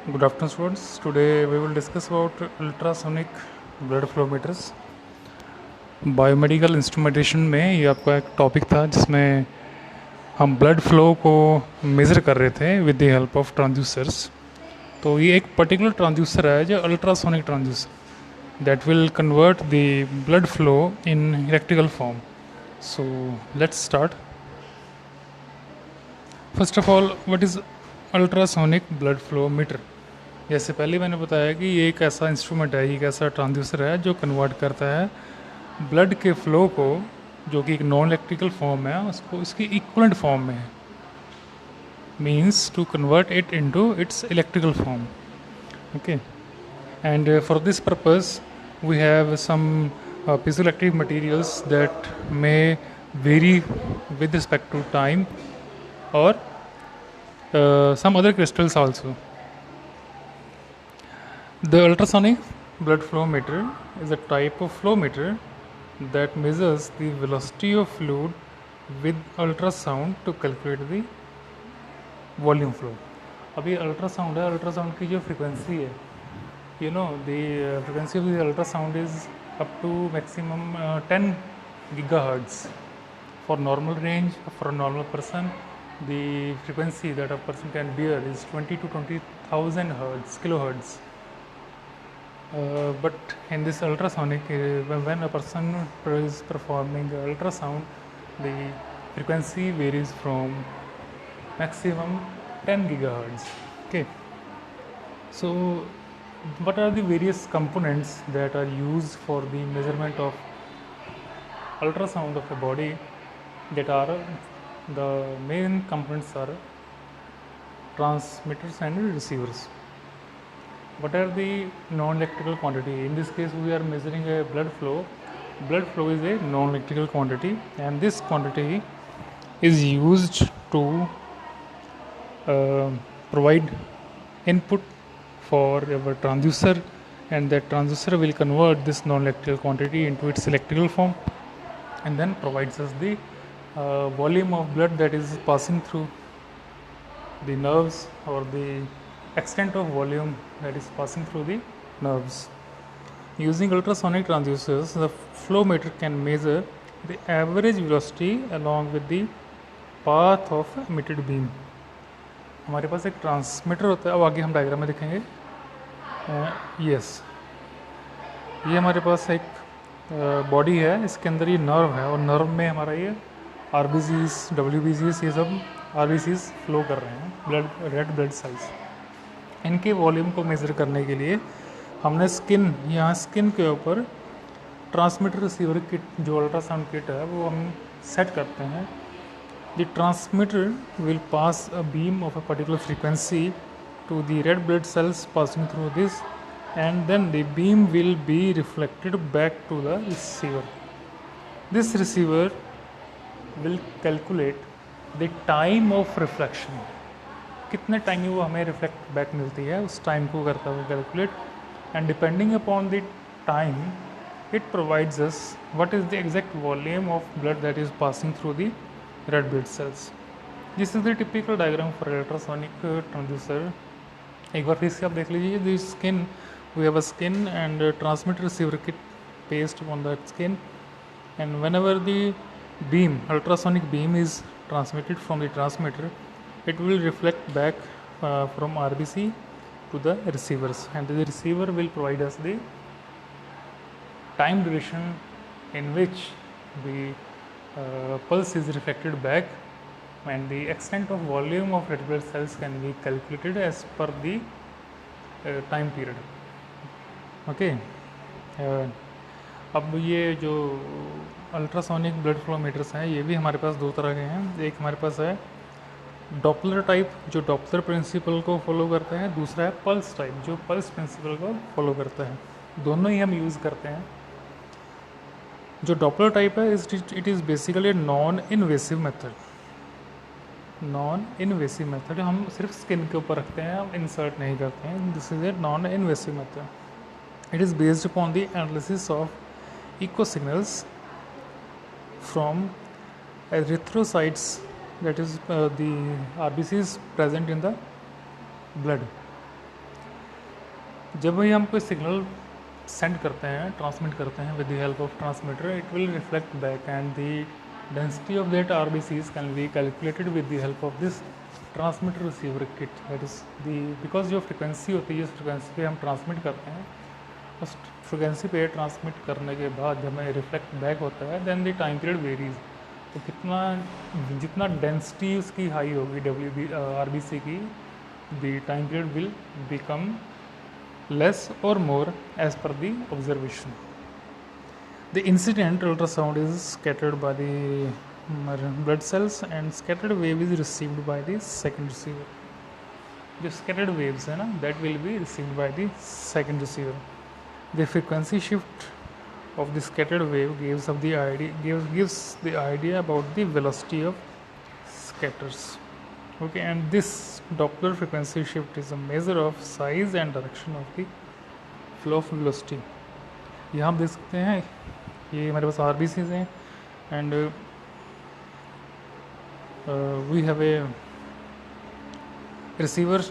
Good afternoon, students. Today we will discuss about ultrasonic blood flow meters. Biomedical instrumentation में ये आपका एक topic था जिसमें हम ब्लड फ्लो को मेज़र कर रहे थे with the help of transducers. तो ये एक पर्टिकुलर ट्रांसड्यूसर है जो ultrasonic transducer that will convert the blood flow in electrical form. So let's start. First of all, what is ultrasonic blood flow meter? जैसे पहले मैंने बताया कि ये एक ऐसा इंस्ट्रूमेंट है, एक ऐसा ट्रांसड्यूसर है जो कन्वर्ट करता है ब्लड के फ्लो को, जो कि एक नॉन इलेक्ट्रिकल फॉर्म है, उसको इसकी इक्वलेंट फॉर्म में है. Means to convert it into its electrical form. Okay. And for this purpose we have some piezoelectric materials that may vary with respect to time, or some other crystals also. The ultrasonic blood flow meter is a type of flow meter that measures the velocity of fluid with ultrasound to calculate the volume flow. अभी ultrasound है, ultrasound की जो frequency है, you know, the frequency of the ultrasound is up to maximum 10 gigahertz. For normal range, for a normal person, the frequency that a person can bear is 20 to 20,000 hertz, kilohertz. But in this ultrasonic, when a person is performing ultrasound, the frequency varies from maximum 10 gigahertz. Okay. So what are the various components that are used for the measurement of ultrasound of a body? That are the main components are transmitters and receivers. What are the non-electrical quantity? In this case we are measuring a blood flow. Blood flow is a non-electrical quantity, and this quantity is used to provide input for our transducer, and that transducer will convert this non-electrical quantity into its electrical form and then provides us the volume of blood that is passing through the nerves, or the extent of volume that is passing through the nerves. Using ultrasonic transducers, the flow meter can measure the average velocity along with the path of emitted beam. हमारे पास एक transmitter होता है, अब आगे हम diagram में देखेंगे. Yes, ये हमारे पास एक बॉडी है, इसके अंदर ये नर्व है, और नर्व में हमारा ये आरबीसीज, डब्ल्यूबीसीज, ये सब आरबीसीज फ्लो कर रहे हैं, ब्लड, रेड ब्लड सेल्स. इनके वॉल्यूम को मेज़र करने के लिए हमने स्किन, यहाँ स्किन के ऊपर ट्रांसमीटर रिसीवर किट, जो अल्ट्रासाउंड किट है, वो हम सेट करते हैं. The transmitter will pass a beam of a particular frequency to the red blood cells passing through this, and then the beam will be reflected back to the receiver. This receiver will calculate the time of reflection. कितने time में वो हमें reflect back मिलती है, उस time को करता हुआ calculate, and depending upon the time it provides us what is the exact volume of blood that is passing through the red blood cells. This is the typical diagram for ultrasonic transducer. एक बार फिर से आप देख लीजिए. The skin, we have a skin and a transmitter receiver kit placed on that skin, and whenever the beam, ultrasonic beam is transmitted from the transmitter, it will reflect back from RBC to the receivers, and the receiver will provide us the time duration in which the pulse is reflected back, and the extent of volume of red blood cells can be calculated as per the time period. Okay. अब ये जो ultrasonic blood flow metres हैं, ये भी हमारे पास दो तरह के हैं. एक हमारे पास है डॉपलर टाइप, जो डॉपलर प्रिंसिपल को फॉलो करता है. दूसरा है पल्स टाइप, जो पल्स प्रिंसिपल को फॉलो करता है. दोनों ही हम यूज़ करते हैं. जो डॉपलर टाइप है, it is basically non invasive method. Non invasive method हम सिर्फ स्किन के ऊपर रखते हैं, हम इंसर्ट नहीं करते हैं. This is a non invasive method. It is based upon the analysis of echo signals from erythrocytes, that is the RBCs present in the blood. जब भी हम कोई सिग्नल सेंड करते हैं, ट्रांसमिट करते हैं with the help of transmitter, it will reflect back and the density of that RBCs can be calculated with the help of this transmitter receiver kit. That is the, because जो frequency होती है, जिस frequency पे हम transmit करते हैं, उस frequency पे ट्रांसमिट करने के बाद जब हमें रिफ्लेक्ट बैक होता है, then the time period varies. तो कितना, जितना डेंसिटी उसकी हाई होगी RBC की, the time period will become less or more as per the observation. The incident ultrasound is scattered by the blood cells and scattered wave is received by the second receiver. जो scattered waves है ना, that will be received by the second receiver. The frequency shift of the scattered wave gives the idea about the velocity of scatters. Okay, and this Doppler frequency shift is a measure of size and direction of the flow of velocity. यहाँ हम देख सकते हैं, ये हमारे पास RBCs हैं and we have a receiver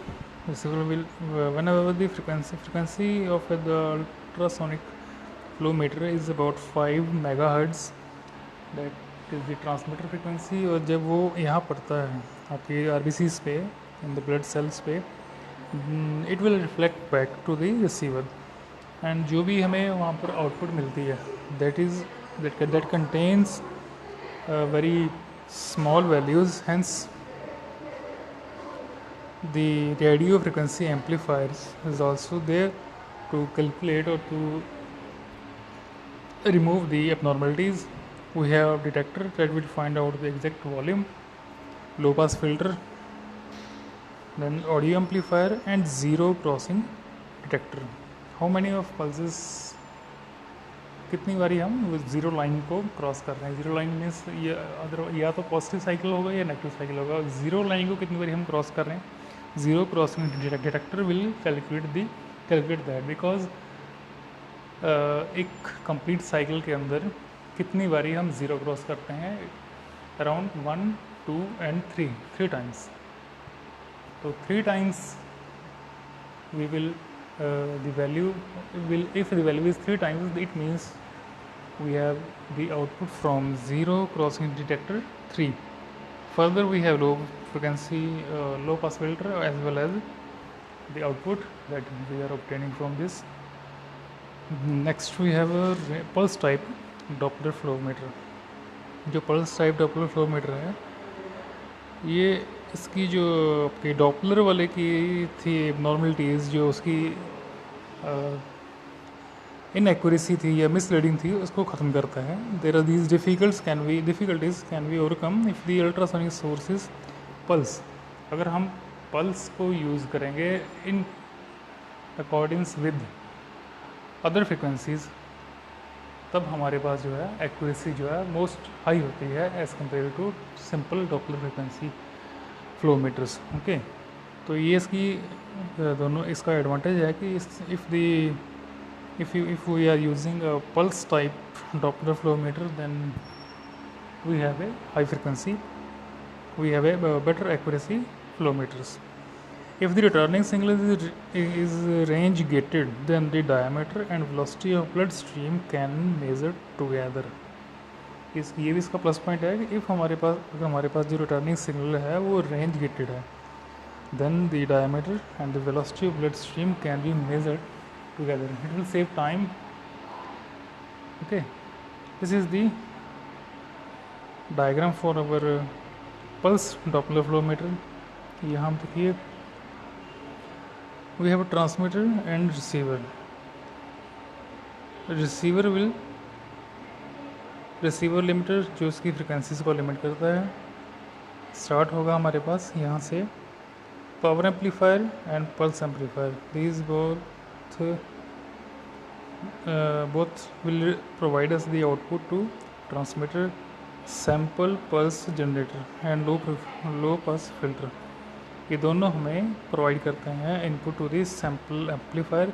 will whenever the frequency of the ultrasonic flow meter is about 5 megahertz, that is the transmitter frequency। और जब वो यहाँ पड़ता है आपके RBCs पे, इन द ब्लड सेल्स पे, it will reflect back to the receiver, and जो भी हमें वहाँ पर आउटपुट मिलती है, that contains very small values, hence the radio frequency amplifiers is also there to calculate और to remove the abnormalities. We have detector that will find out the exact volume, low pass filter, then audio amplifier and zero crossing detector. How many of pulses, कितनी बारी हम zero line को cross कर रहे हैं। Zero line means या तो positive cycle होगा या नेगेटिव साइकिल होगा। ज़ीरो लाइन को कितनी बारी हम क्रॉस कर रहे हैं। Zero crossing detector will calculate that, because एक कंप्लीट साइकिल के अंदर कितनी बारी हम ज़ीरो क्रॉस करते हैं, अराउंड 1, 2 and 3 टाइम्स। तो 3 times we will the value will, if the value is 3 times, it means we have the output from zero crossing detector 3. Further we have low frequency low pass filter as well as the output that we are obtaining from this. Next we have a pulse type Doppler flow meter। जो pulse type Doppler flow meter है, ये इसकी जो आपकी Doppler वाले की थी abnormalities, जो उसकी इनएक्यूरेसी थी या मिसलीडिंग थी, उसको ख़त्म करता है। There are these difficulties can be overcome if the ultrasonic source is pulse. अगर हम पल्स को यूज़ करेंगे in accordings with other frequencies, तब हमारे पास जो है एक्यूरेसी जो है मोस्ट हाई होती है as compare to simple Doppler frequency flow meters. Okay, तो ये इसकी दोनों इसका एडवांटेज है कि if we are using a pulse type Doppler flow meter, then we have a high frequency, we have a better accuracy flow meters. If the returning signal is range gated, then the diameter and velocity of blood stream can measure together. ये भी इसका plus point है कि अगर हमारे पास जो returning signal है वो रेंज गेटेड है, then the diameter and the velocity of blood stream can be measured together. It will save time. Okay, this is the diagram for our pulse Doppler flow meter. यहाँ हम देखिए, we have a transmitter and receiver. Receiver limiter जो उसकी frequencies को limit करता है, start होगा हमारे पास यहाँ से power amplifier and pulse amplifier. These both will provide us the output to transmitter, sample pulse generator and low pass filter. ये दोनों हमें प्रोवाइड करते हैं input to the sample amplifier.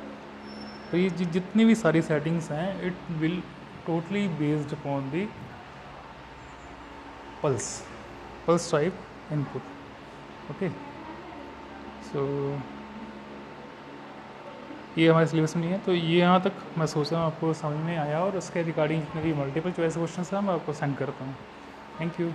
तो ये जितनी भी सारी सेटिंग्स हैं, it will totally based upon the pulse type input. Okay, so ये हमारे सिलेबस में नहीं है। तो ये यहाँ तक मैं सोच रहा हूँ आपको समझ में आया, और उसके रिगार्डिंग जितने भी मल्टीपल चॉइस क्वेश्चन हैं मैं आपको सेंड करता हूँ। Thank you.